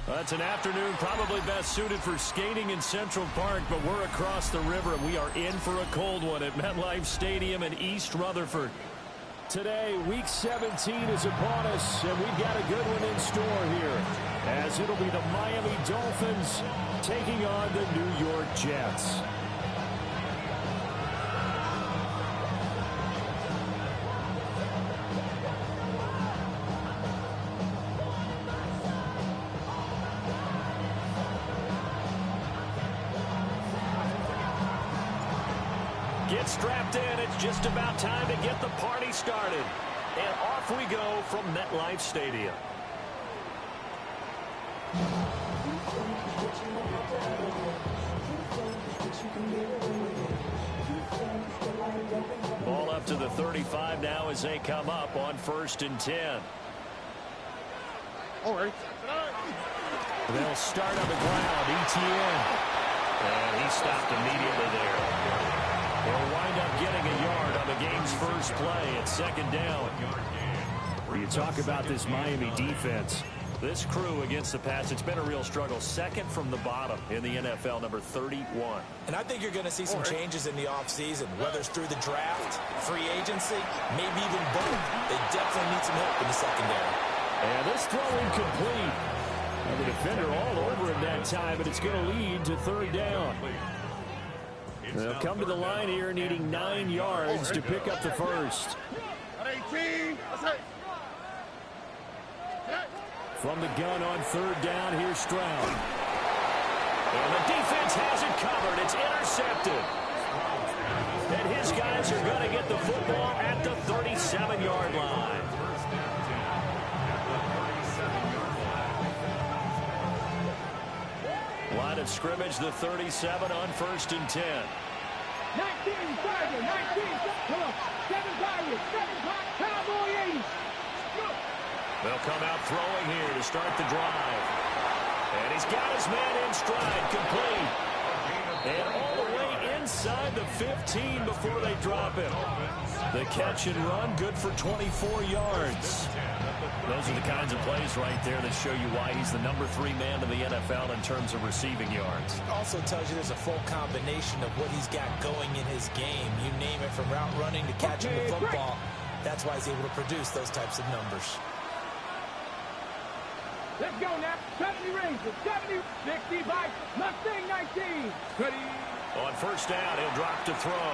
That's an afternoon probably best suited for skating in Central Park, but we're across the river and we are in for a cold one at MetLife Stadium in East Rutherford. Today, Week 17 is upon us, and we've got a good one in store here, as it'll be the Miami Dolphins taking on the New York Jets. Get strapped in. It's just about time to get the party started. And off we go from MetLife Stadium. Ball up to the 35 now as they come up on 1st and 10. All right. They'll start on the ground. ETN. And he stopped immediately there. They'll wind up getting a yard on the game's first play at 2nd down. You talk about this Miami defense. This crew against the pass, it's been a real struggle. 2nd from the bottom in the NFL, number 31. And I think you're going to see some changes in the offseason, whether it's through the draft, free agency, maybe even both. They definitely need some help in the secondary. And this throw incomplete. And the defender all over him that time, but it's going to lead to 3rd down. They'll come to the line here needing 9 yards to pick up the first. From the gun on 3rd down, here's Stroud. And the defense has it covered. It's intercepted. And his guys are going to get the football at the 37-yard line. Line of scrimmage, the 37 on 1st and 10. 19 target, 19, come on, 7 target, 7 Cowboy 80. They'll come out throwing here to start the drive. And he's got his man in stride, complete. And all the way inside the 15 before they drop him. The catch and run, good for 24 yards. Those are the kinds of plays right there that show you why he's the number 3 man in the NFL in terms of receiving yards. Also tells you there's a full combination of what he's got going in his game. You name it, from route running to catching the football. That's why he's able to produce those types of numbers. Let's go now. 70 Rangers, 70, 65, Mustang 19. Ready. On 1st down, he'll drop to throw.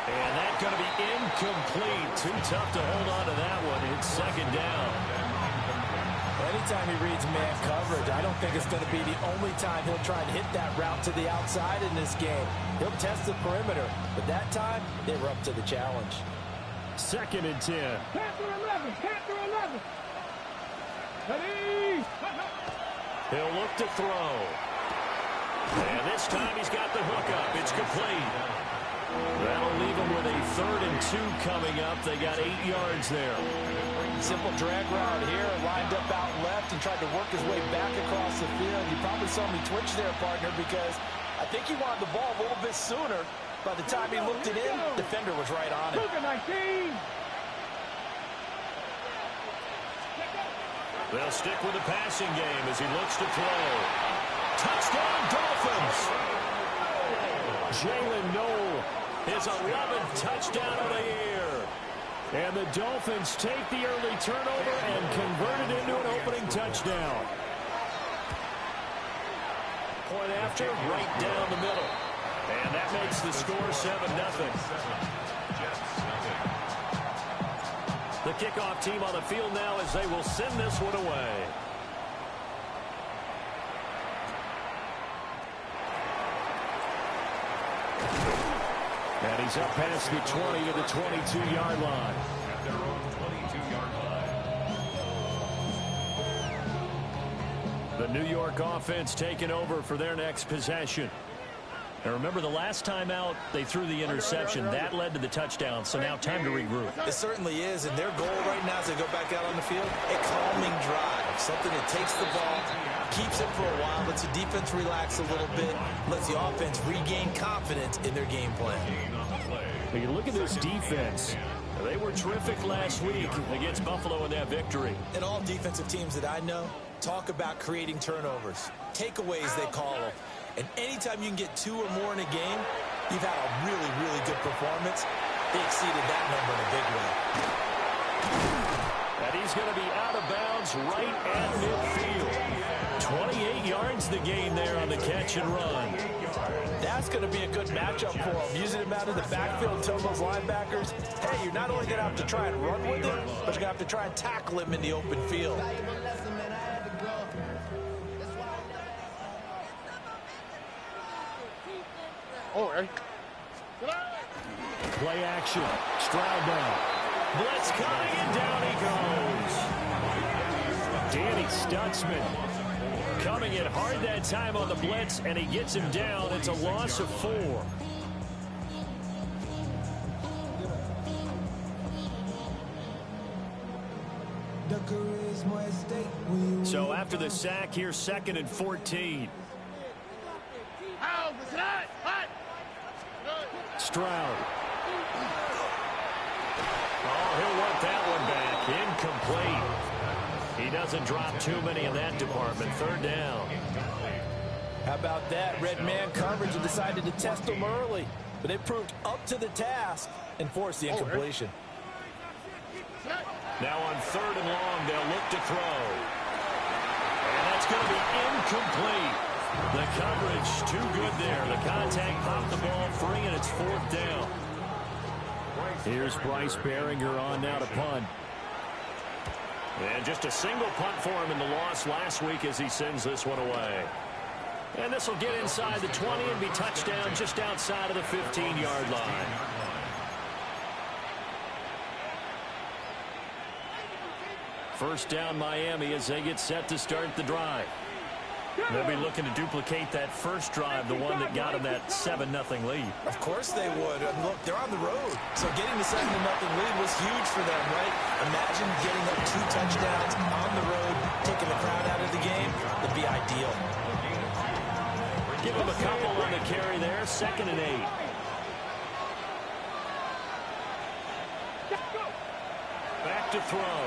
And that's going to be incomplete. Too tough to hold on to that one. It's 2nd down. Anytime he reads man coverage, I don't think it's going to be the only time he'll try and hit that route to the outside in this game. He'll test the perimeter, but that time, they were up to the challenge. 2nd and 10. Panther 11, Panther 11. Ready. He'll look to throw. And this time he's got the hook up. It's complete. That'll leave him with a 3rd and 2 coming up. They got 8 yards there. Simple drag route here, lined up out left and tried to work his way back across the field. You probably saw me twitch there, partner, because I think he wanted the ball a little bit sooner. By the time he looked it in, the defender was right on it. 19. They'll stick with the passing game as he looks to throw. Touchdown, Dolphins! Jalen Noel, his 11th touchdown of the year. And the Dolphins take the early turnover and convert it into an opening touchdown. Point after, right down the middle. And that makes the score 7-0. The kickoff team on the field now as they will send this one away. And he's up past the 20 to the 22-yard line. The New York offense taking over for their next possession. And remember, the last time out, they threw the interception. That led to the touchdown, so now time to regroup. It certainly is, and their goal right now is to go back out on the field, a calming drive. drive. Something that takes the ball, keeps it for a while, lets the defense relax a little bit, lets the offense regain confidence in their game plan. You look at this defense. They were terrific last week against Buffalo in that victory. And all defensive teams that I know talk about creating turnovers. Takeaways, they call them. And anytime you can get 2 or more in a game, you've had a really, really good performance. They exceeded that number in a big way. And he's going to be out of bounds right at midfield. 28 yards the game there on the catch and run. That's going to be a good matchup for him. Using him out of the backfield, telling those linebackers, hey, you're not only going to have to try and run with him, but you're going to have to try and tackle him in the open field. Play action. Stroud down. Blitz coming, and down he goes. Danny Stutzman coming in hard that time on the blitz, and he gets him down. It's a loss of 4. So after the sack, here's 2nd and 14. Stroud. Oh, he'll want that one back. Incomplete. He doesn't drop too many in that department. 3rd down. How about that? Red man coverage and decided to test him early. But they proved up to the task and forced the incompletion. Now on 3rd and long, they'll look to throw. And that's going to be incomplete. The coverage too good there. The contact popped the ball free, and it's 4th down. Here's Bryce Baringer on now to punt. And just a single punt for him in the loss last week as he sends this one away. And this will get inside the 20 and be touchdown just outside of the 15-yard line. First down Miami as they get set to start the drive. They'll be looking to duplicate that first drive, the one that got them that 7-0 lead. Of course they would. And look, they're on the road. So getting the 7-0 lead was huge for them, right? Imagine getting up 2 touchdowns on the road, taking the crowd out of the game. That'd be ideal. Give them a couple on the carry there. 2nd and 8. Back to throw.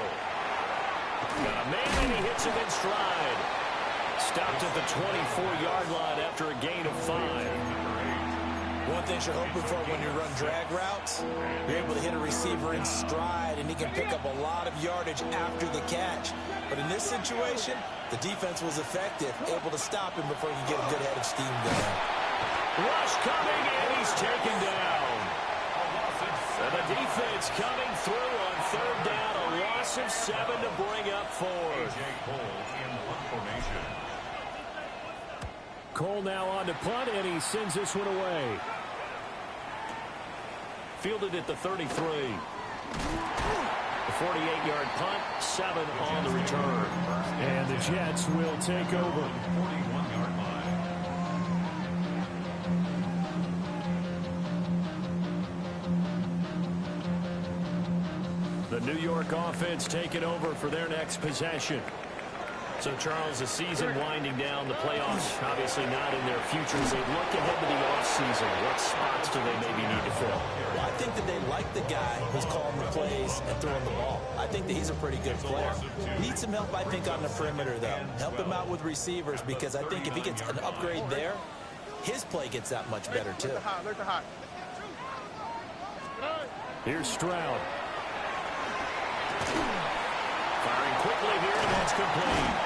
Got a man, and he hits him in stride. Stopped at the 24-yard line after a gain of 5. One thing you're hoping for when you run drag routes, you're able to hit a receiver in stride, and he can pick up a lot of yardage after the catch. But in this situation, the defense was effective, able to stop him before he could get a good head of steam going. Rush coming, and he's taken down. And the defense coming through on 3rd down, a loss of 7 to bring up 4. Cole now on to punt, and he sends this one away. Fielded at the 33. The 48-yard punt, 7 on the return. And the Jets will take over. The New York offense taking over for their next possession. So, Charles, the season winding down, the playoffs obviously not in their future. As they look ahead to the offseason, what spots do they maybe need to fill? Well, I think that they like the guy who's calling the plays and throwing the ball. I think that he's a pretty good player. Needs some help, I think, on the perimeter, though. Help him out with receivers, because I think if he gets an upgrade there, his play gets that much better, too. Here's Stroud. Firing quickly here, and that's complete.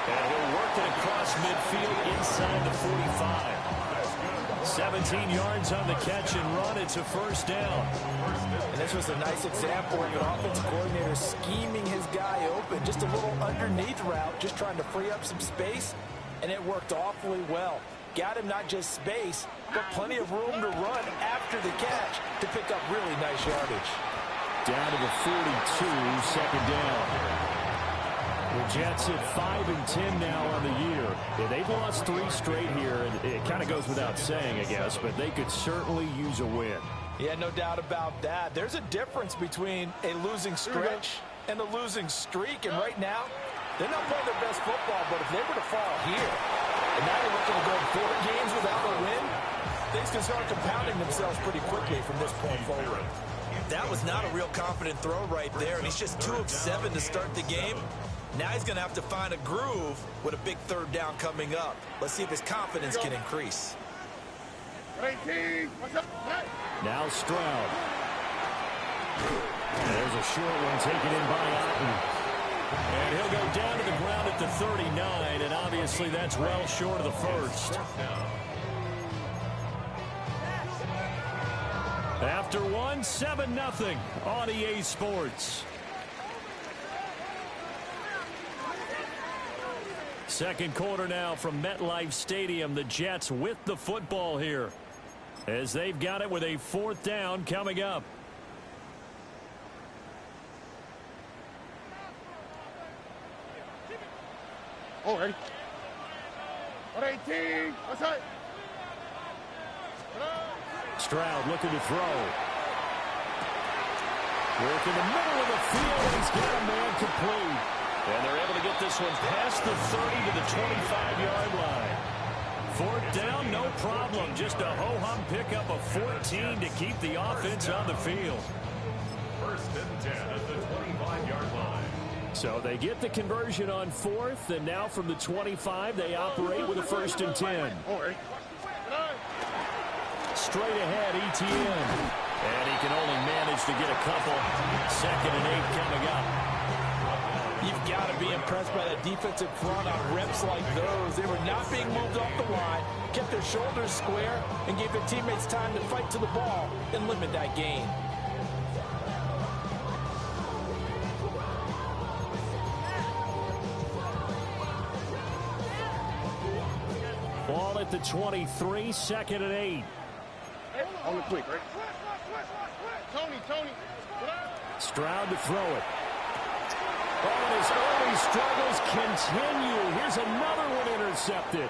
And he'll work it across midfield inside the 45. 17 yards on the catch and run. It's a 1st down. And this was a nice example of an offensive coordinator scheming his guy open. Just a little underneath route, just trying to free up some space, and it worked awfully well. Got him not just space, but plenty of room to run after the catch to pick up really nice yardage. Down to the 42, 2nd down. The Jets at 5-10 now on the year. Yeah, they've lost 3 straight here, and it kind of goes without saying, I guess, but they could certainly use a win. Yeah, no doubt about that. There's a difference between a losing stretch and a losing streak, and right now, They're not playing their best football, but if they were to fall here, and now you're looking to go 4 games without a win, things can start compounding themselves pretty quickly from this point forward. That was not a real confident throw right there, and he's just 2 of 7 to start the game. Now he's going to have to find a groove with a big 3rd down coming up. Let's see if his confidence can increase. Now Stroud. There's a short one taken in by Otten. And he'll go down to the ground at the 39, and obviously that's well short of the first. After one, 7-0 on EA Sports. Second quarter now from MetLife Stadium. The Jets with the football here, as they've got it with a 4th down coming up. Oh, ready? 118. What's that? Stroud looking to throw. Work in the middle of the field. He's got a man complete. And they're able to get this one past the 30 to the 25-yard line. 4th down, no problem. Just a ho-hum pickup of 14 to keep the offense on the field. 1st and 10 at the 25-yard line. So they get the conversion on 4th, and now from the 25, they operate with a 1st and 10. Straight ahead, Etienne. And he can only manage to get a couple. 2nd and 8 coming up. You've got to be impressed by that defensive front on reps like those. They were not being moved off the line, kept their shoulders square, and gave their teammates time to fight to the ball and limit that gain. Ball at the 23, 2nd and 8. On the quick, right? Tony. Stroud to throw it. Oh, and his early struggles continue. Here's another one intercepted.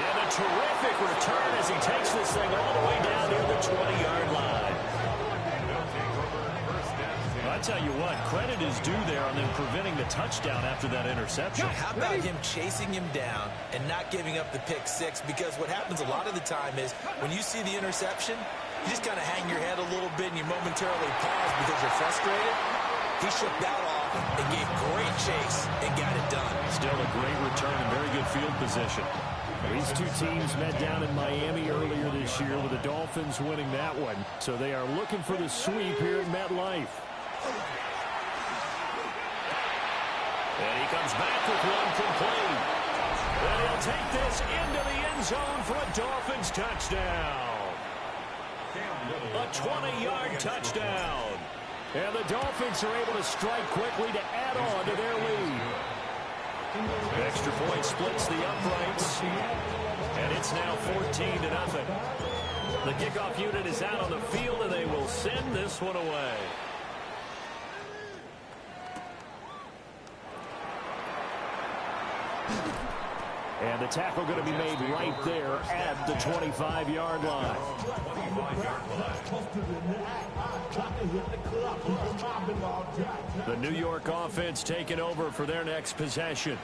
And a terrific return as he takes this thing all the way down near the 20-yard line. I tell you what, credit is due there on them preventing the touchdown after that interception. How about him chasing him down and not giving up the pick 6? Because what happens a lot of the time is when you see the interception, you just kind of hang your head a little bit and you momentarily pause because you're frustrated. He shook that off and gave great chase and got it done. Still a great return and very good field position. These two teams met down in Miami earlier this year with the Dolphins winning that one. So they are looking for the sweep here at MetLife. And he comes back with one complete. And he'll take this into the end zone for a Dolphins touchdown. A 20-yard touchdown. And the Dolphins are able to strike quickly to add on to their lead. Extra point splits the uprights. And it's now 14-0. The kickoff unit is out on the field, and they will send this one away. And the tackle going to be made right there at the 25-yard line. The New York offense taking over for their next possession.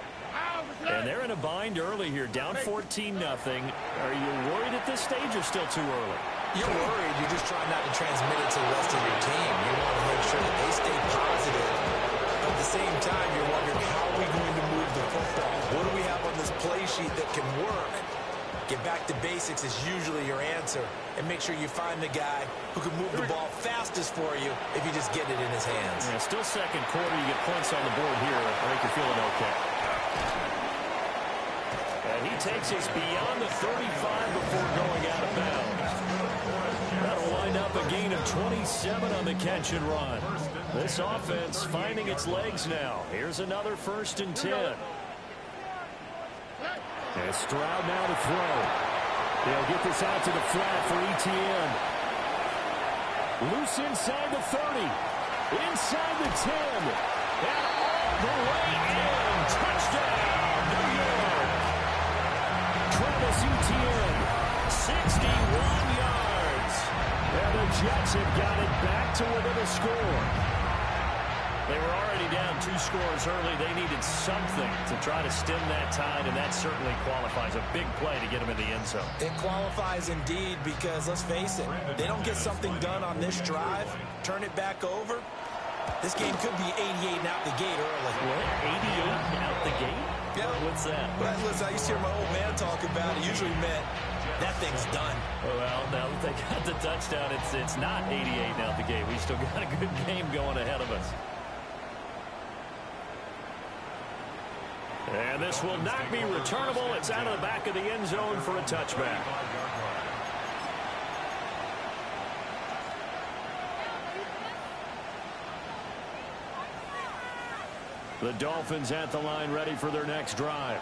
And they're in a bind early here, down 14-0. Are you worried at this stage or still too early? You're worried. You're just trying not to transmit it to the rest of your team. You want to make sure that they stay positive. But at the same time, you're wondering, how are we going to move the football? What do we have on this play sheet that can work? Get back to basics is usually your answer. And make sure you find the guy who can move the ball fastest for you if you just get it in his hands. Yeah, still second quarter. You get points on the board here. I think you're feeling okay. And he takes us beyond the 35 before going out of bounds. That'll wind up a gain of 27 on the catch and run. This offense finding its legs now. Here's another 1st and 10. And Stroud now to throw. They'll get this out to the flat for Etienne. Loose inside the 30. Inside the 10. And all the way in. Touchdown, New York. Travis Etienne, 61 yards. And the Jets have got it back to within a score. They were already down 2 scores early. They needed something to try to stem that tide, and that certainly qualifies. A big play to get them in the end zone. It qualifies indeed because, let's face it, they don't get something done on this drive, turn it back over. This game could be 88 and out the gate early. What? 88 and out the gate? Yeah. What's that? Well, listen, I used to hear my old man talk about it. Usually meant that thing's done. Well, now that they got the touchdown, it's not 88 and out the gate. We still got a good game going ahead of us. And this will not be returnable. It's out of the back of the end zone for a touchback. The Dolphins at the line, ready for their next drive.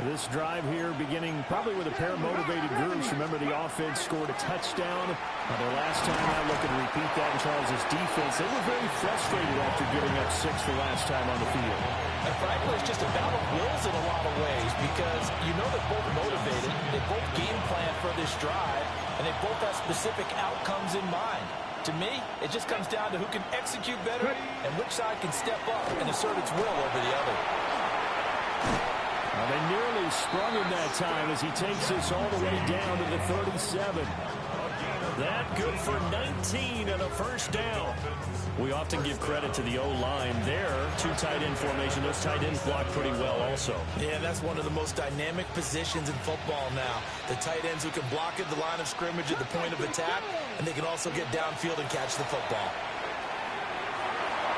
This drive here beginning probably with a pair of motivated groups. Remember, the offense scored a touchdown. Their last time out, looking to repeat that in Charles' defense. They were very frustrated after giving up 6 the last time on the field. And frankly, it's just a battle of wills in a lot of ways because you know they're both motivated. They both game plan for this drive, and they both have specific outcomes in mind. To me, it just comes down to who can execute better and which side can step up and assert its will over the other. They nearly sprung him that time as he takes this all the way down to the 37. That good for 19 and a first down. We often give credit to the O-line there. 2 tight end formation. Those tight ends block pretty well also. Yeah, that's one of the most dynamic positions in football now. The tight ends who can block at the line of scrimmage at the point of attack, and they can also get downfield and catch the football.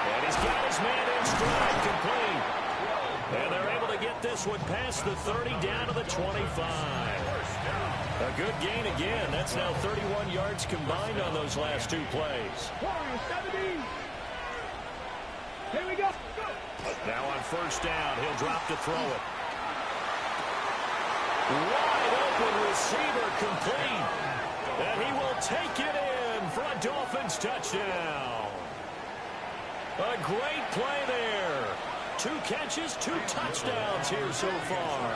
And he's got his man in stride, complete. And they're able to get this one past the 30 down to the 25. A good gain again. That's now 31 yards combined on those last 2 plays. 17. Here we go. Now on first down, he'll drop to throw it. Wide open receiver, complete. And he will take it in for a Dolphins touchdown. A great play there. 2 catches, 2 touchdowns here so far.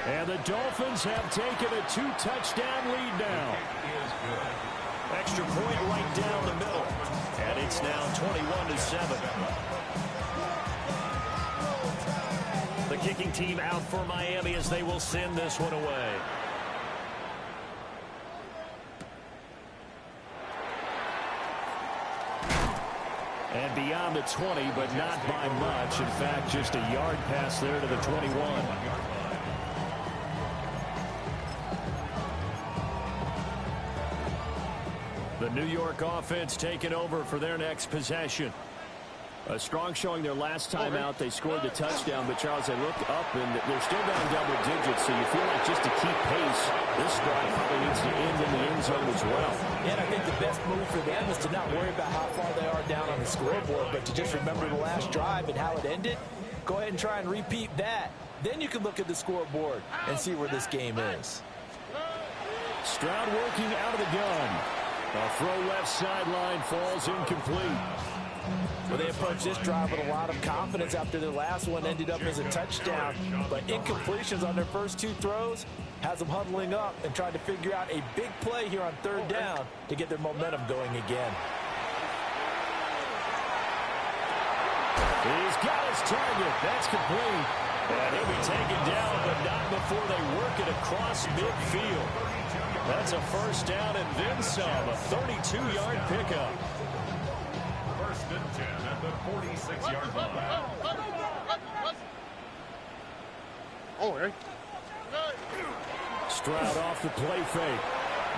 And the Dolphins have taken a 2-touchdown lead now. Extra point right down the middle. And it's now 21-7. The kicking team out for Miami as they will send this one away. And beyond the 20, but not by much. In fact, just a yard pass there to the 21. The New York offense taking over for their next possession. A strong showing their last time out. They scored the touchdown, but Charles, they looked up and they're still down double digits, so you feel like just to keep pace, this drive probably needs to end in the end zone as well. Yeah, and I think the best move for them is to not worry about how far they are down on the scoreboard, but to just remember the last drive and how it ended. Go ahead and try and repeat that. Then you can look at the scoreboard and see where this game is. Stroud working out of the gun. A throw left sideline falls incomplete. Well, they approached this drive with a lot of confidence after their last one ended up as a touchdown. But incompletions on their first 2 throws has them huddling up and trying to figure out a big play here on 3rd down to get their momentum going again. He's got his target. That's complete. And he'll be taken down, but not before they work it across midfield. That's a first down and then some. A 32-yard pickup. First and 10 at the 46-yard line. Stroud off the play fake.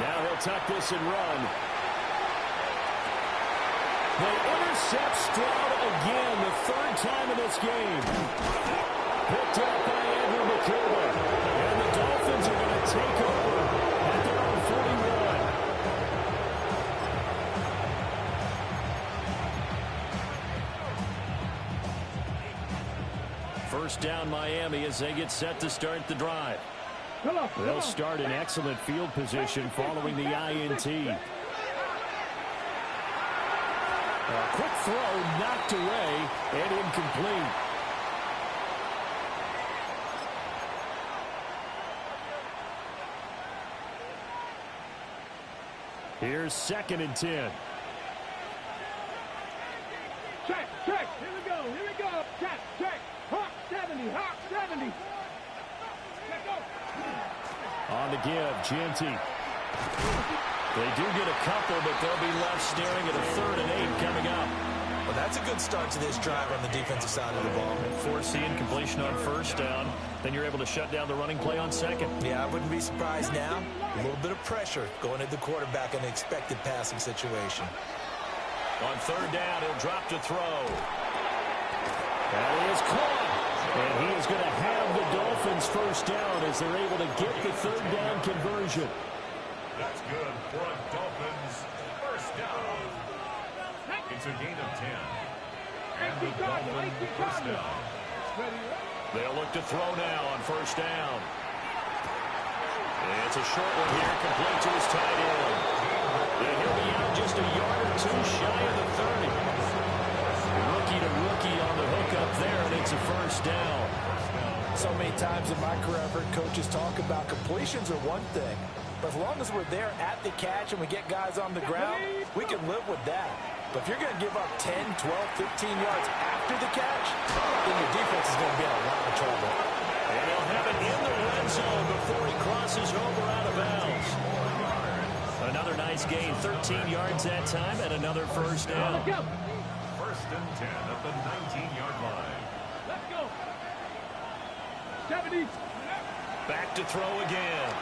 Now he'll tuck this and run. They intercept Stroud again, the 3rd time in this game. Picked up by Andrew McCullough. And the Dolphins are going to take over at their own 41. First down Miami as they get set to start the drive. They'll start in excellent field position following the INT. A quick throw knocked away and incomplete. Here's 2nd and 10. Check. the give. Jeanty. They do get a couple, but they'll be left staring at a 3rd and 8 coming up. Well, that's a good start to this drive on the defensive side of the ball. Forcing completion on 1st down. Then you're able to shut down the running play on 2nd. Yeah, I wouldn't be surprised now. A little bit of pressure going at the quarterback in an expected passing situation. On 3rd down, he'll drop to throw. That is caught. And he is going to have the Dolphins 1st down as they're able to get the 3rd down conversion. That's good for a Dolphins 1st down. It's a gain of 10. And the Dolphins 1st down. They'll look to throw now on 1st down. It's a short one here, complete to his tight end. And he'll be out just a yard or 2 shy of the 30. Rookie to rookie on the hook up there, and it's a 1st down. So many times in my career, I've heard coaches talk about completions are one thing. But as long as we're there at the catch and we get guys on the ground, we can live with that. But if you're going to give up 10, 12, 15 yards after the catch, then your defense is going to be in a lot of trouble. And he'll have it in the red zone before he crosses over out of bounds. Another nice gain, 13 yards that time, and another 1st down. 1st and 10 at the 19-yard line. Let's go. 70. Back to throw again.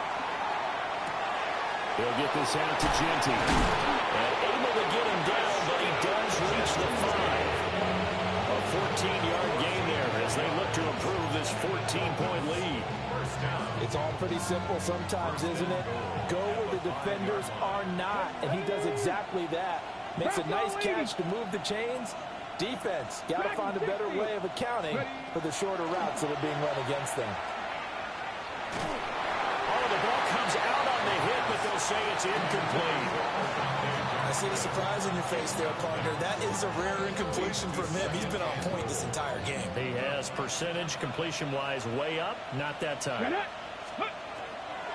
He'll get this out to Jeanty. And able to get him down, but he does reach the 5. A 14-yard gain there as they look to improve this 14-point lead. It's all pretty simple sometimes, isn't it? Go where the defenders are not, and he does exactly that. Makes a nice catch to move the chains. Defense, got to find a better way of accounting for the shorter routes that are being run against them. Oh, the ball comes out on the hit, but they'll say it's incomplete. I see the surprise in your face there, partner. That is a rare incompletion from him. He's been on point this entire game. He has percentage completion-wise way up. Not that time.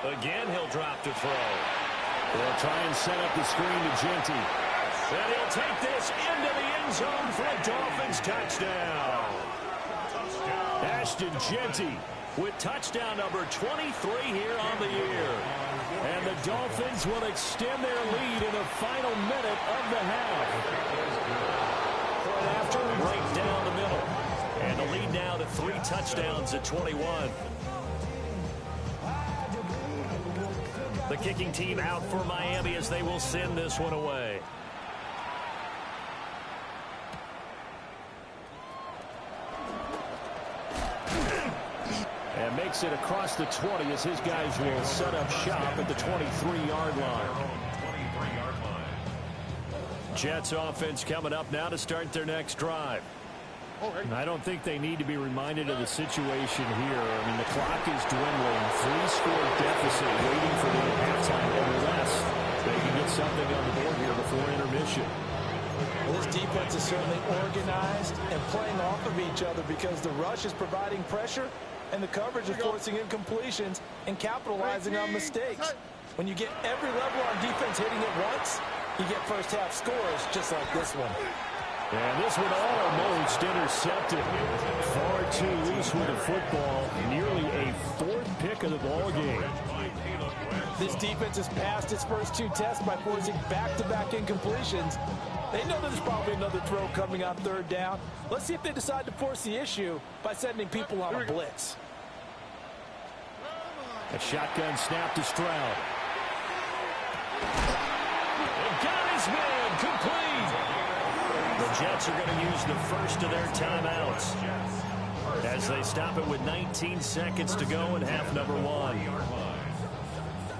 Again, he'll drop to throw. They'll try and set up the screen to Jeanty. And he'll take this into the end zone for a Dolphins touchdown. Ashton Jeanty with touchdown number 23 here on the year. And the Dolphins will extend their lead in the final minute of the half. Point after, right down the middle. And the lead now to 3 touchdowns at 21. The kicking team out for Miami as they will send this one away. And makes it across the 20 as his guys will set up shop at the 23-yard line. Jets offense coming up now to start their next drive. I don't think they need to be reminded of the situation here. I mean, the clock is dwindling. 3-score deficit waiting for the halftime unless they can get something on the board here before intermission. Well, this defense is certainly organized and playing off of each other because the rush is providing pressure and the coverage is forcing incompletions and capitalizing on mistakes. When you get every level on defense hitting it once, you get first half scores just like this one. And this one almost intercepted. Far too loose with the football. Nearly a 4th pick of the ball game. This defense has passed its first 2 tests by forcing back-to-back incompletions. They know there's probably another throw coming on 3rd down. Let's see if they decide to force the issue by sending people on a blitz. A shotgun snap to Stroud. And got his man complete. The Jets are going to use the first of their timeouts as they stop it with 19 seconds to go in half number 1.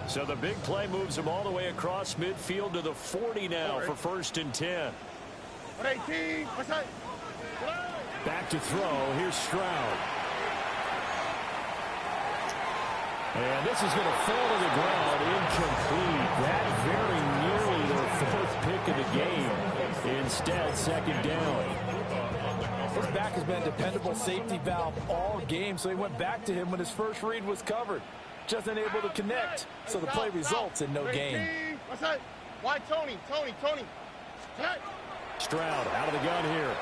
So the big play moves them all the way across midfield to the 40 now for 1st and 10. Back to throw. Here's Stroud. And this is going to fall to the ground. Incomplete. That very nearly their 4th pick of the game. Instead, 2nd down. His back has been a dependable safety valve all game, so he went back to him when his first read was covered. Just unable to connect, so the play results in no gain. Why Tony? Stroud out of the gun here.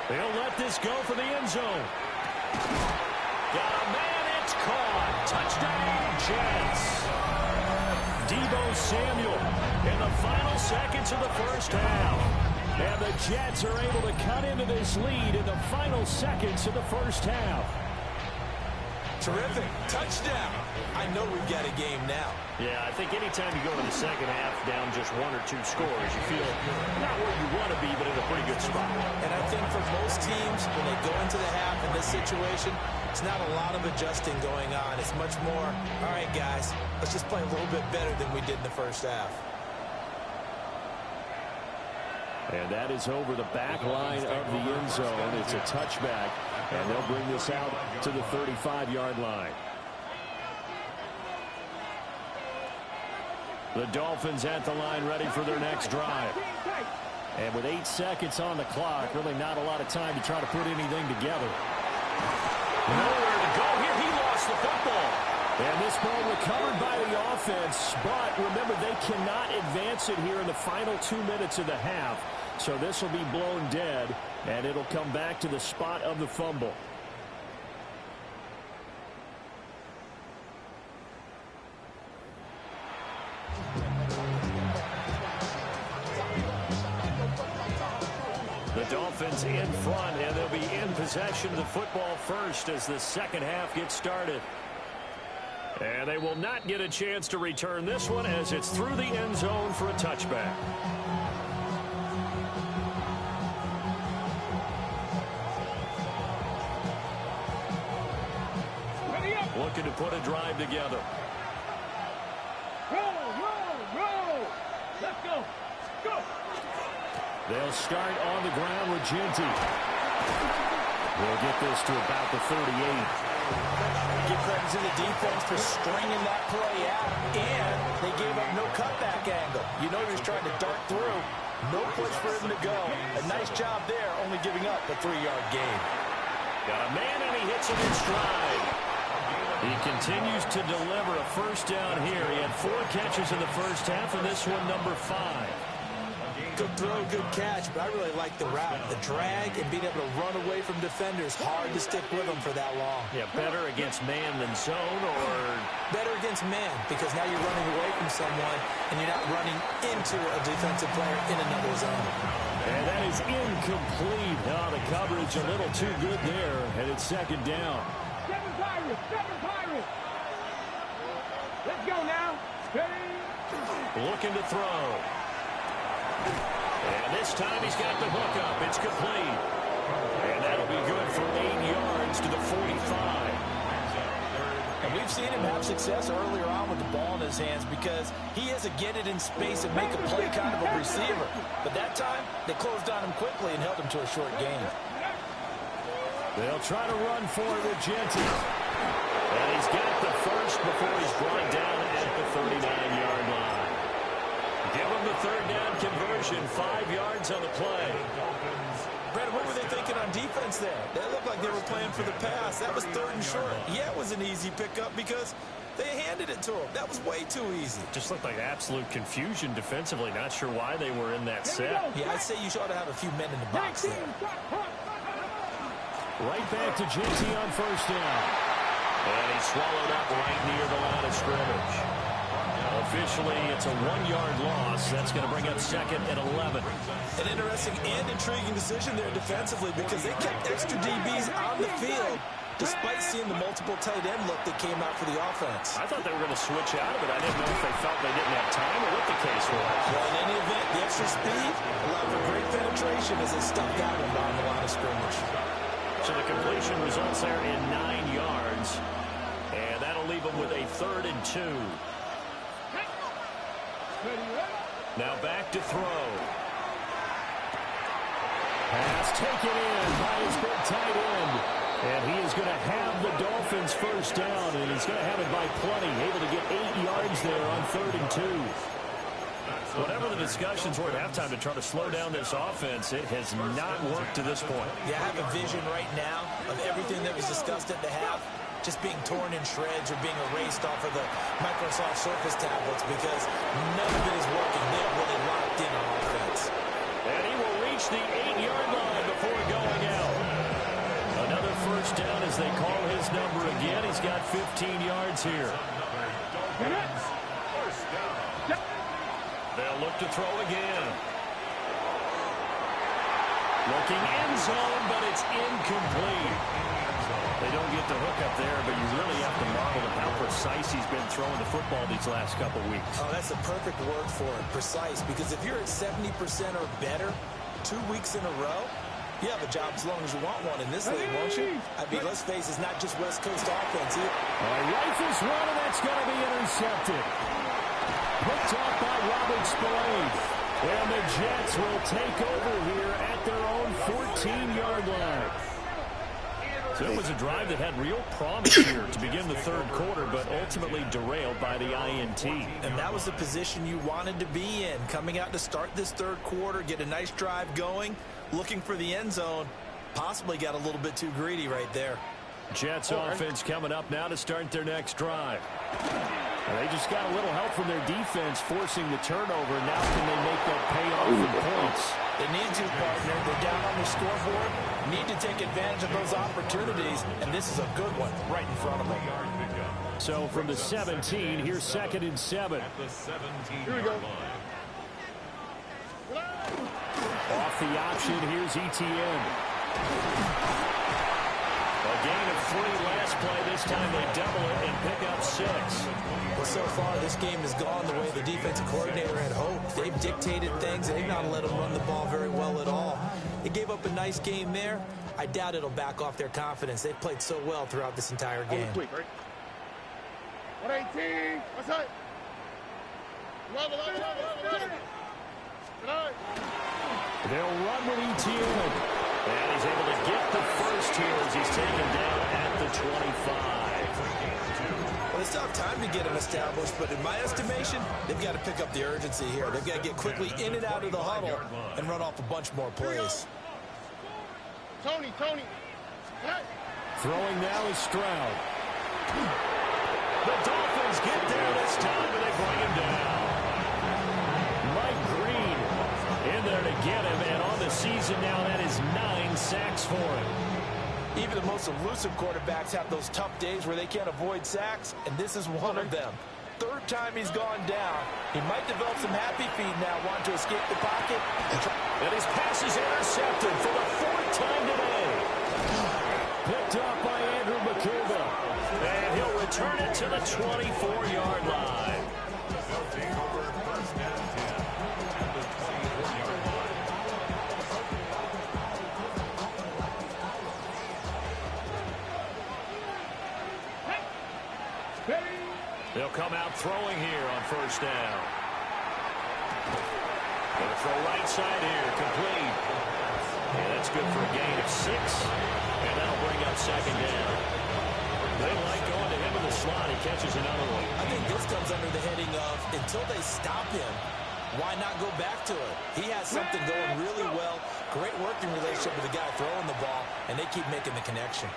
They'll let this go for the end zone. Got a man, it's caught. Touchdown, Jets. Deebo Samuel in the final seconds of the first half. And the Jets are able to cut into this lead in the final seconds of the first half. Terrific. Touchdown. I know we've got a game now. Yeah, I think anytime you go to the second half down just 1 or 2 scores, you feel not where you want to be, but in a pretty good spot. And I think for most teams, when they go into the half in this situation, it's not a lot of adjusting going on. It's much more, all right, guys, let's just play a little bit better than we did in the first half. And that is over the back line of the end zone. It's a touchback, and they'll bring this out to the 35-yard line. The Dolphins at the line ready for their next drive. And with 8 seconds on the clock, really not a lot of time to try to put anything together. Nowhere to go here. He lost the football. And this ball recovered by the offense. But remember, they cannot advance it here in the final 2 minutes of the half. So this will be blown dead, and it'll come back to the spot of the fumble. The Dolphins in front, and they'll be in possession of the football first as the second half gets started. And they will not get a chance to return this one as it's through the end zone for a touchback. Looking to put a drive together. Roll. Let's go. Go. They'll start on the ground with Genty. We'll get this to about the 38. Give credit to the defense for stringing that play out, and they gave up no cutback angle. You know he was trying to dart through. No push for him to go. A nice job there, only giving up a 3-yard gain. Got a man, and he hits him in stride. He continues to deliver a first down here. He had 4 catches in the first half, and this one number 5. Good throw, good catch, but I really like the route. The drag and being able to run away from defenders, hard to stick with them for that long. Yeah, better against man than zone, or better against man, because now you're running away from someone and you're not running into a defensive player in another zone. And that is incomplete. Oh, the coverage a little too good there, and it's second down. 7 Pirates. Let's go now. Ready? Looking to throw. And this time he's got the hook up. It's complete. And that'll be good for 8 yards to the 45. And we've seen him have success earlier on with the ball in his hands because he has to get it in space and make a play kind of a receiver. But that time, they closed on him quickly and held him to a short gain. They'll try to run for it with Genty. And he's got the first before he's brought down at the 39-yard line. Give him the third down conversion, 5 yards on the play. Brandon, what were they thinking on defense there? They looked like they were playing for the pass. That was 3rd and short. Yeah, it was an easy pickup because they handed it to him. That was way too easy. Just looked like absolute confusion defensively. Not sure why they were in that set. Yeah, I'd say you ought to have a few men in the box there. Right back to Genty on first down. And he's swallowed up right near the line of scrimmage. Officially, it's a 1-yard loss. That's going to bring up 2nd and 11. An interesting and intriguing decision there defensively because they kept extra DBs on the field despite seeing the multiple tight end look that came out for the offense. I thought they were going to switch out of it. I didn't know if they felt they didn't have time or what the case was. Well, in any event, the extra speed allowed for great penetration as they stuck that one down the line of scrimmage. So the completion results there in 9 yards. And that'll leave them with a 3rd and 2. Now back to throw. Pass taken in by his big tight end. And he is going to have the Dolphins first down. And he's going to have it by plenty. Able to get 8 yards there on 3rd and 2. Whatever the discussions were at halftime to try to slow down this offense, it has not worked to this point. Yeah, I have a vision right now of everything that was discussed at the half just being torn in shreds or being erased off of the Microsoft Surface tablets because none of it is working. They're really locked in on offense. And he will reach the 8-yard line before going out. Another first down as they call his number again. He's got 15 yards here. First down. They'll look to throw again. Looking end zone, but it's incomplete. They don't get the hook up there, but you really have to marvel at how precise he's been throwing the football these last couple weeks. Oh, that's a perfect word for it, precise, because if you're at 70% or better 2 weeks in a row, you have a job as long as you want one in this league, won't you? I mean, let's face it, it's not just West Coast offense either. Rifles one, and that's going to be intercepted. Picked off by Robert Spillane. And the Jets will take over here at their own 14-yard line. So it was a drive that had real promise here to begin the third quarter, but ultimately derailed by the INT. And that was the position you wanted to be in, coming out to start this third quarter, get a nice drive going, looking for the end zone. Possibly got a little bit too greedy right there. Jets offense coming up now to start their next drive. They just got a little help from their defense forcing the turnover. Now can they make that pay off in points? They need to, partner. They're down on the scoreboard. Need to take advantage of those opportunities, and this is a good one right in front of them. So from the 17, here's 2nd and 7. At the 17-yard Here we go. line. Off the option, here's ETN. A gain of 3 last play. This time they double it and pick up 6. Well, so far, this game has gone the way the defensive coordinator had hoped. They've dictated things, and they've not let them run the ball very well at all. They gave up a nice game there. I doubt it'll back off their confidence. They've played so well throughout this entire game. Quick, right? 118. What's that? They'll run with ETN. And he's able to get the first here as he's taken down at the 25. Well, they still have time to get him established, but in my estimation, they've got to pick up the urgency here. They've got to get quickly in and out of the huddle and run off a bunch more plays. Tony. Throwing now is Stroud. The Dolphins get there this time, and they bring him down. Mike Green in there to get him, and on the season now, that is 9 sacks for him. Even the most elusive quarterbacks have those tough days where they can't avoid sacks, and this is one of them. Third time he's gone down. He might develop some happy feet now, wanting to escape the pocket. And his pass is intercepted for the 4th time today. Picked up by Andrew McCouga. And he'll return it to the 24-yard line. They'll take over 1st and 10 at the 24-yard line. They'll come out throwing here on 1st down. They'll throw right side here, complete. And that's good for a gain of 6. And that'll bring up 2nd down. They like going to him in the slot. He catches another one. I think this comes under the heading of, until they stop him, why not go back to it? He has something going really well. Great working relationship with the guy throwing the ball, and they keep making the connection.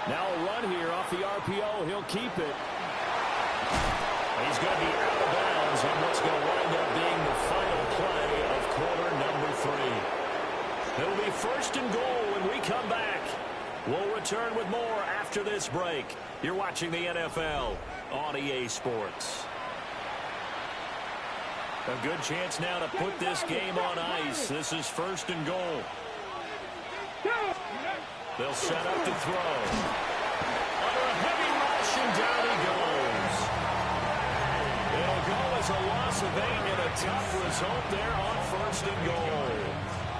Now a run here off the RPO. He'll keep it. He's going to be out of bounds on what's going to wind up being the final play of quarter number 3. It'll be 1st and goal when we come back. We'll return with more after this break. You're watching the NFL on EA Sports. A good chance now to put this game on ice. This is 1st and goal. They'll set up to throw. Under a heavy rush, and down he goes. It'll go as a loss of 8 and a tough result there on 1st and goal.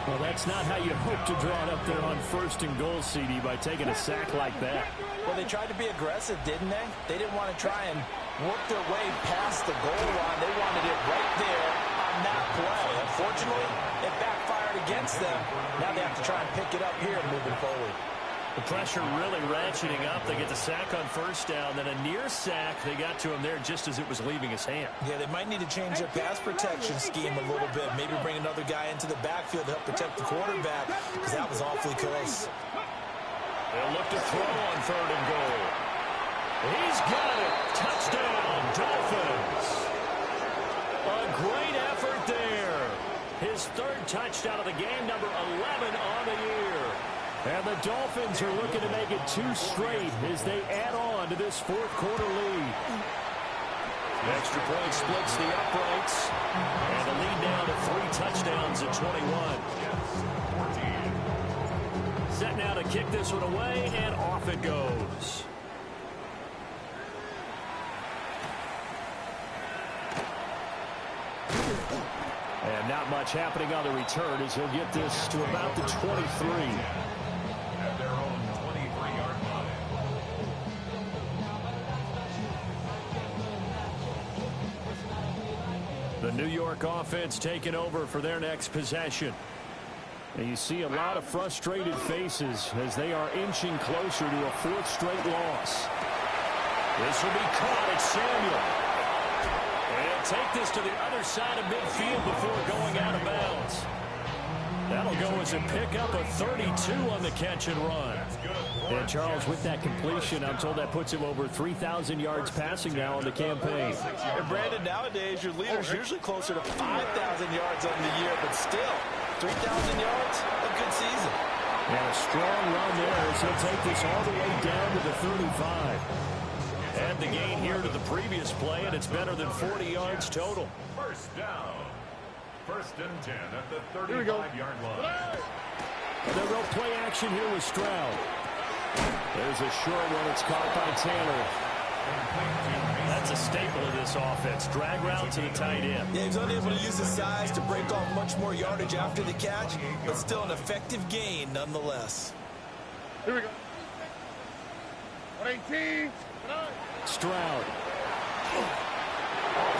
Well, that's not how you hope to draw it up there on 1st and goal, CD, by taking a sack like that. Well, they tried to be aggressive, didn't they? They didn't want to try and work their way past the goal line. They wanted it right there on that play. Unfortunately, it backfired against them. Now they have to try and pick it up here moving forward. The pressure really ratcheting up. They get the sack on 1st down, then a near sack. They got to him there just as it was leaving his hand. Yeah, they might need to change their pass protection scheme a little bit. Maybe bring another guy into the backfield to help protect the quarterback, because that was awfully close. They'll look to throw on 3rd and goal. He's got it. Touchdown, Dolphins. A great effort there. His 3rd touchdown of the game, number 11 on the year. And the Dolphins are looking to make it 2 straight as they add on to this 4th quarter lead. Extra point splits the uprights. And the lead down to 3 touchdowns at 21. Set now to kick this one away, and off it goes. And not much happening on the return as he'll get this to about the 23. At their own 23-yard line. The New York offense taking over for their next possession. And you see a lot of frustrated faces as they are inching closer to a 4th straight loss. This will be caught at Samuel. And take this to the other side of midfield before going out of bounds. That'll go as a pickup of 32 on the catch and run. And Charles, with that completion, I'm told that puts him over 3,000 yards passing now on the campaign. And Brandon, nowadays your leader's usually closer to 5,000 yards on the year, but still, 3,000 yards, a good season. And a strong run there as he'll take this all the way down to the 35. Add the gain here to the previous play, and it's better than 40 yards total. First down. 1st and 10 at the 35-yard line. And they'll go play action here with Stroud. There's a short one. It's caught by Tanner. That's a staple of this offense. Drag route to the tight end. Yeah, he's unable to use his size to break off much more yardage after the catch, but still an effective gain nonetheless. Here we go. 118. Stroud.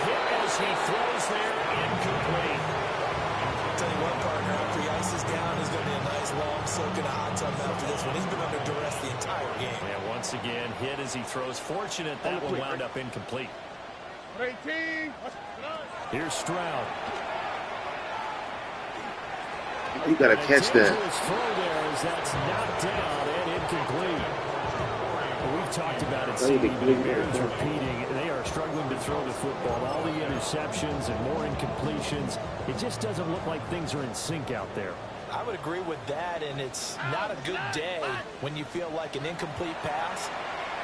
Hit as he throws there, incomplete. I'll tell you what, partner, after he ices down, he's going to be a nice long soak in a hot tub after this one. He's been under duress the entire game. And once again, hit as he throws. Fortunate that one wound up incomplete. 118. Here's Stroud. You got to catch that. Dangerous throw there as that's knocked down and incomplete. We've talked about it, Steve, it bears repeating. They are struggling to throw the football. All the interceptions and more incompletions. It just doesn't look like things are in sync out there. I would agree with that, and it's not a good day when you feel like an incomplete pass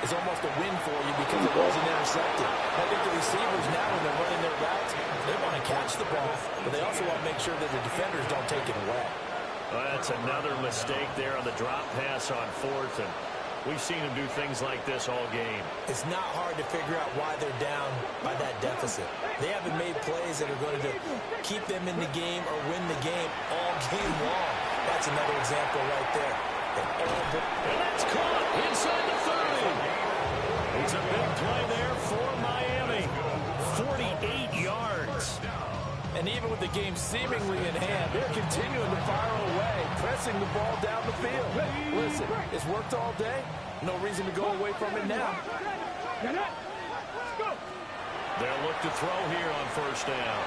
is almost a win for you because it wasn't intercepted. I think the receivers now, when they're running their routes, they want to catch the ball, but they also want to make sure that the defenders don't take it away. Well, that's another mistake there on the drop pass on 4th, and we've seen them do things like this all game. It's not hard to figure out why they're down by that deficit. They haven't made plays that are going to keep them in the game or win the game all game long. That's another example right there. And that's caught inside the 30. It's a big play there for Miami. 48 yards. And even with the game seemingly in hand, they're continuing to fire away, pressing the ball down the field. Listen, it's worked all day. No reason to go away from it now. They'll look to throw here on 1st down.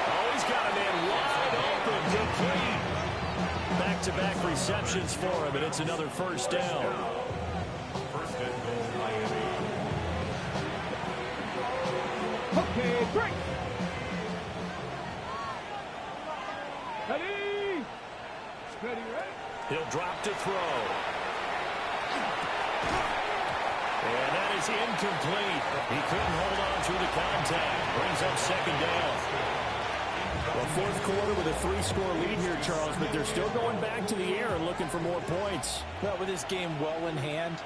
Oh, he's got a man wide open. Complete. Back-to-back receptions for him, and it's another 1st down. 1st and goal, Miami. Okay, break. Ready. Ready, ready. He'll drop to throw. And that is incomplete. He couldn't hold on through the contact. Brings up 2nd down. Well, 4th quarter with a 3-score lead here, Charles, but they're still going back to the air and looking for more points. Well, with this game well in hand,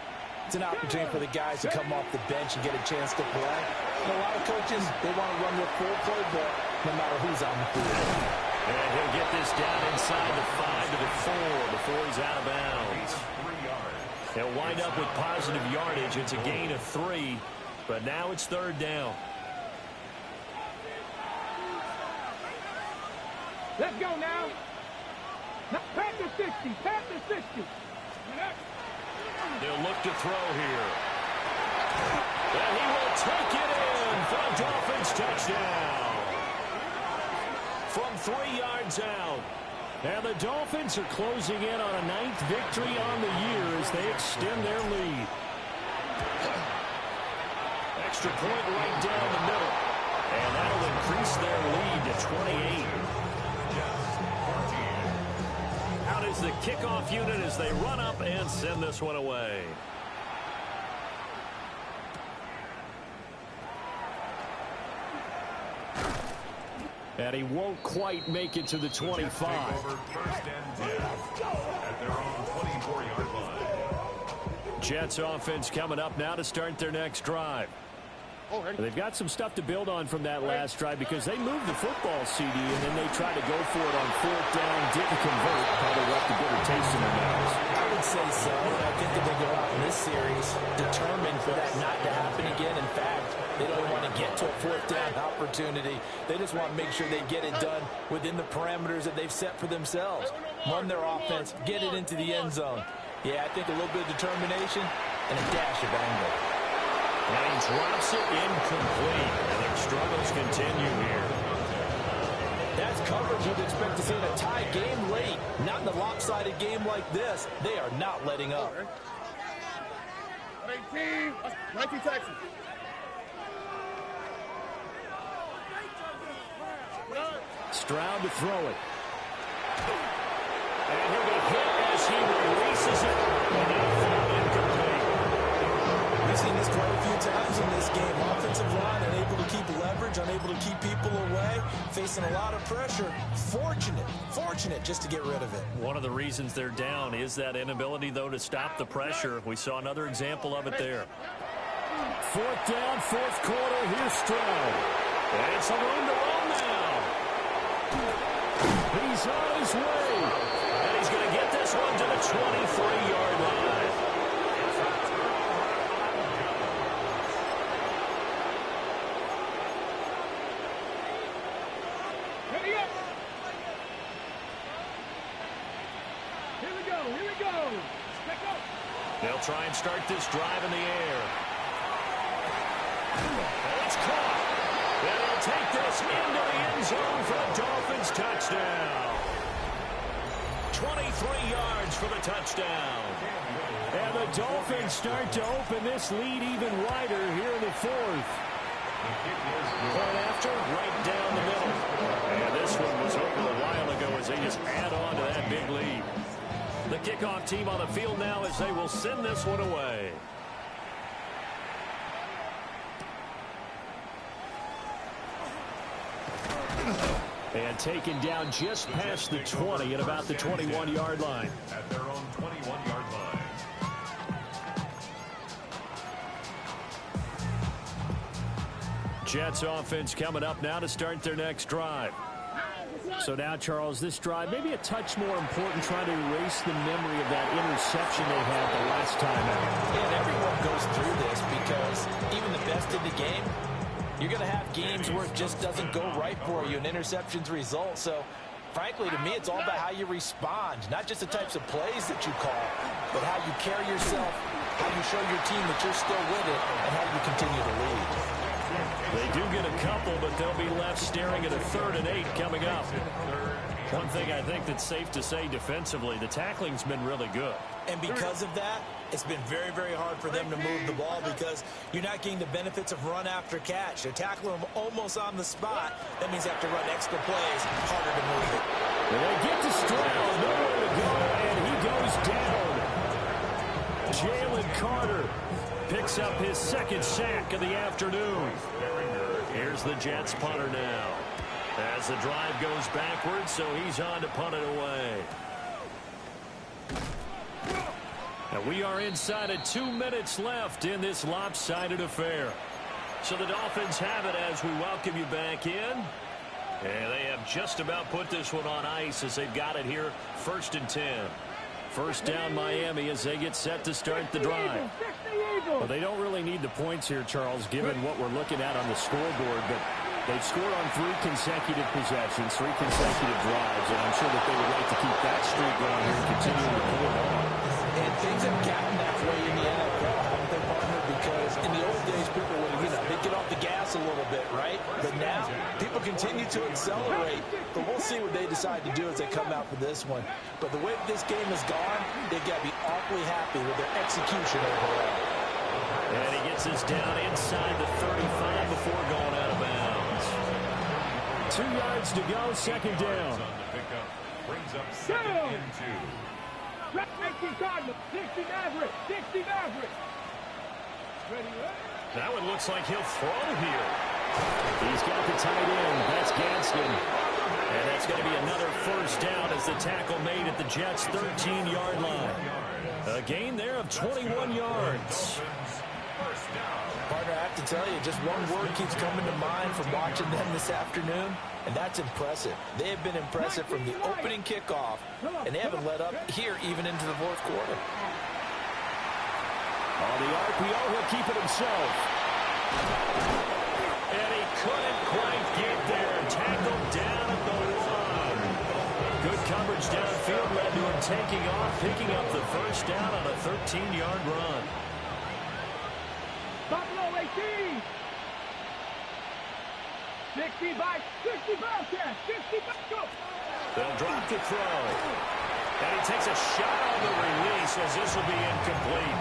it's an opportunity for the guys to come off the bench and get a chance to play. And a lot of coaches, they want to run their full playbook no matter who's on the field. And he'll get this down inside the 5 to the 4 before he's out of bounds. He'll wind up with positive yardage. It's a gain of 3, but now it's 3rd down. Let's go now. Pat the 60. Pat the 60. They'll look to throw here. And he will take it in for a Dolphins touchdown. From 3 yards out. And the Dolphins are closing in on a 9th victory on the year as they extend their lead. Extra point right down the middle. And that'll increase their lead to 28. Out is the kickoff unit as they run up and send this one away. And he won't quite make it to the 25. First and 10 at their own 24-yard line. Jets offense coming up now to start their next drive. They've got some stuff to build on from that last drive because they moved the football, CD, and then they tried to go for it on 4th down, didn't convert, probably left a bitter taste in their mouths. I would say so, and I think that they go out in this series determined for that not to happen again. In fact, they don't want to get to a 4th down opportunity. They just want to make sure they get it done within the parameters that they've set for themselves. Run their offense, get it into the end zone. Yeah, I think a little bit of determination and a dash of anger. And he drops it incomplete. And their struggles continue here. That's coverage you'd expect to see in a tie game late. Not in a lopsided game like this. They are not letting up. 18, 19 Texas. Stroud to throw it. And he'll be hit as he releases it. And now thrown incomplete. We've seen this quite a few times in this game. Offensive line unable to keep leverage, unable to keep people away, facing a lot of pressure. Fortunate just to get rid of it. One of the reasons they're down is that inability, though, to stop the pressure. We saw another example of it there. 4th down, 4th quarter. Here's Stroud. And it's a room to run now. He's on his way. And he's going to get this one to the 23-yard line. They'll try and start this drive in the air. And it's caught. And they'll take this into the end zone for a Dolphins touchdown. 23 yards for the touchdown. And the Dolphins start to open this lead even wider here in the 4th. Point after, right down the middle. And this one was over a while ago as they just add on to that big lead. The kickoff team on the field now as they will send this one away. And taken down just past the 20 at about the 21-yard line. At their own 21-yard line. Jets offense coming up now to start their next drive. So now, Charles, this drive maybe a touch more important, trying to erase the memory of that interception they had the last time out. And everyone goes through this because even the best in the game, you're going to have games where it just doesn't go right for you, and interceptions result. So, frankly, to me, it's all about how you respond, not just the types of plays that you call, but how you carry yourself, how you show your team that you're still with it, and how you continue to lead. They do get a couple, but they'll be left staring at a 3rd and 8 coming up. One thing I think that's safe to say defensively, the tackling's been really good. And because of that, it's been very, very hard for them to move the ball because you're not getting the benefits of run after catch. They tackle them almost on the spot. That means they have to run extra plays, harder to move it. And they get to Stroud, nowhere to go, and he goes down. Jalen Carter picks up his 2nd sack of the afternoon. Here's the Jets punter now. As the drive goes backwards, so he's on to punt it away. And we are inside of 2 minutes left in this lopsided affair. So the Dolphins have it as we welcome you back in. And they have just about put this one on ice as they've got it here, 1st and 10. 1st down Miami as they get set to start the drive. Well, they don't really need the points here, Charles, given what we're looking at on the scoreboard, but they've scored on 3 consecutive possessions, 3 consecutive drives, and I'm sure that they would like to keep that streak going here and continue to pull it on. And things have gotten that way in the NFL, haven't they, partner? Because in the old days, people would, they'd get off the gas a little bit, right? But now, people continue to accelerate, but we'll see what they decide to do as they come out for this one. But the way this game has gone, they've got to be awfully happy with their execution overall. And he gets us down inside the 35 before going out of bounds. 2 yards to go, 2nd down. Brings up 2nd and 2. 19 Cardinals, 60 Maverick, 60 Maverick. That one looks like he'll throw here. He's got the tight end. That's Gadsden. And that's going to be another first down as the tackle made at the Jets' 13-yard line. A gain there of 21 yards. Partner, I have to tell you, just one word keeps coming to mind from watching them this afternoon, and that's impressive. They have been impressive from the opening kickoff, and they haven't let up here even into the fourth quarter. On the RPO, he'll keep it himself. And he couldn't quite get there. Tackled down at the 1. Good coverage downfield led to him taking off, picking up the first down on a 13-yard run. Buffalo 18. 65, 65, 65, go. They'll drop the throw. And he takes a shot on the release as this will be incomplete.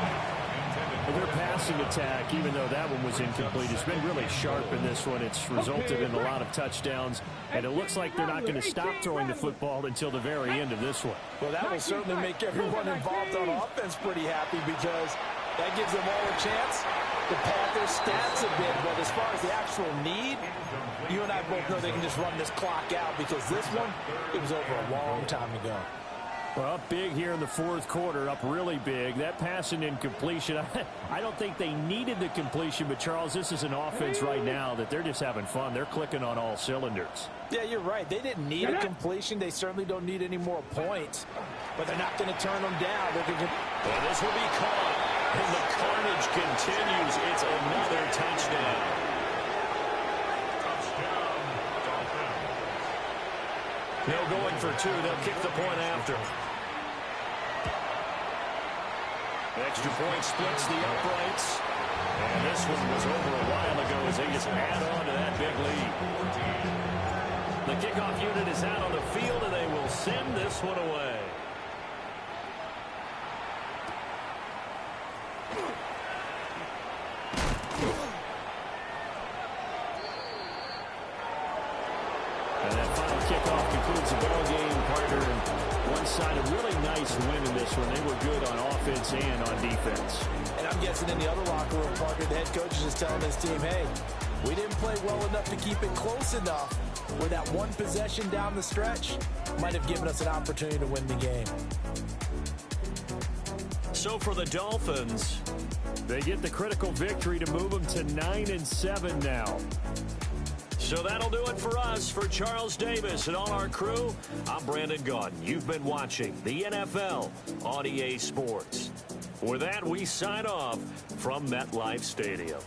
Well, their passing attack, even though that one was incomplete, has been really sharp in this one. It's resulted in a lot of touchdowns, and it looks like they're not going to stop throwing the football until the very end of this one. Well, that will certainly make everyone involved on offense pretty happy because that gives them all a chance to pad their stats a bit. But as far as the actual need, you and I both know they can just run this clock out because this one, it was over a long time ago. Well, up big here in the fourth quarter, up really big. That pass and incompletion, I don't think they needed the completion, but Charles, this is an offense right now that they're just having fun. They're clicking on all cylinders. Yeah, you're right. They didn't need a completion. They certainly don't need any more points, but they're not going to turn them down. They're going to... Well, this will be caught, and the carnage continues. It's another touchdown. No going for two. They'll kick the point after. Extra point splits the uprights. And this one was over a while ago as they just add on to that big lead. The kickoff unit is out on the field, and they will send this one away. And that final kickoff concludes the ball game, partner. And one side, a really nice win in this one. They were good on offense and on defense. And I'm guessing in the other locker room, partner, the head coach is just telling his team, hey, we didn't play well enough to keep it close enough where that one possession down the stretch might have given us an opportunity to win the game. So for the Dolphins, they get the critical victory to move them to 9-7 now. So that'll do it for us. For Charles Davis and all our crew, I'm Brandon Gaudin. You've been watching the NFL on EA Sports. With that, we sign off from MetLife Stadium.